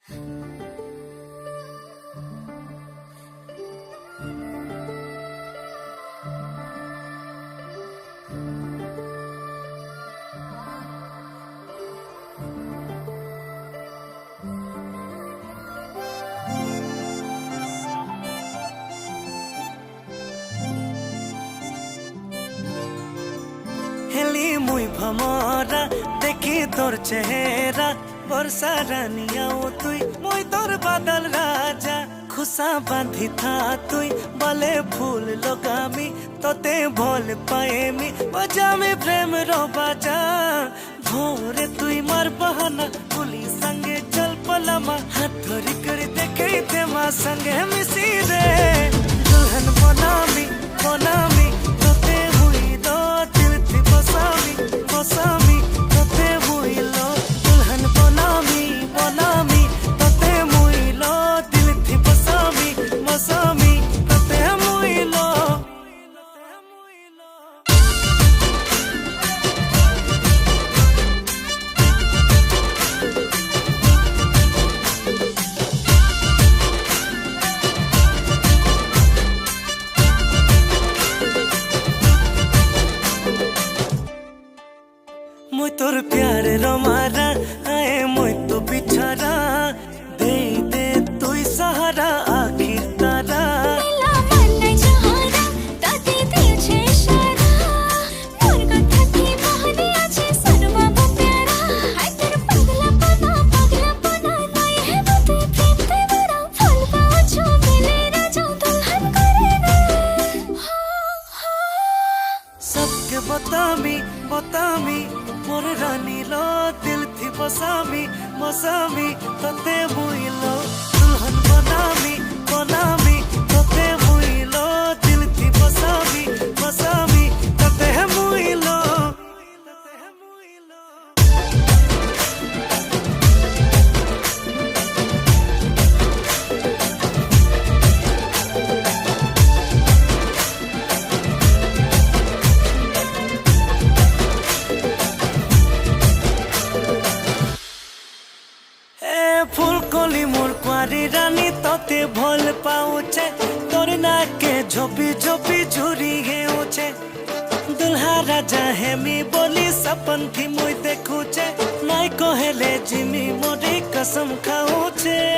Heli मुई भमरा देखी तोर चेहरा बरसा रानियाओ तुई मुई तोर बादल राजा खुशा बांधी था तुई बले फूल लगामी तोते भोल पाएमी बजामी प्रेम रो बाजा भोरे तुई मार बहाना पुली संगे चल पलामा हाथ धरी कर देखे थे माँ संगे मिसी रे दुल्हन बनामी बनामी तोते हुई दो दिल थी बसामी बसामी तोते हुई लो दुल्हन बनामी बनामी तोते हुई लो दिल थी बसामी बसामी तोते हुई लो मुई तोर प्यार रमारा आए मुई तो बिछारा दे दे तुई सहारा आखिर तारा मिला मन जहारा ताते दिए इशारा मोर कथा की बहनी आछे सरवा बो प्यारा हाय तेरे पगला पना नहीं है बते प्रेम ते बड़ा फल पाओ जो मिले ना जाऊं दुल्हन करे ना सबके बतामी बतामी मोर रानी लो दिल थी बसामी बसामी तोते हुई लो दुल्हन बनामी बनामी तोते हुई लो दिल थी बसामी बसामी तोते हुई लो तोते हुई लो फूल कली मोर कुआरी रानी तोते भोल पाऊचे तोर नाके झोपी झोपी झुरी गेउचे दुल्हा राजा हेमी बोली सपन थी मुई देखुचे नाई कहेले जिमी मोरी कसम खाऊचे।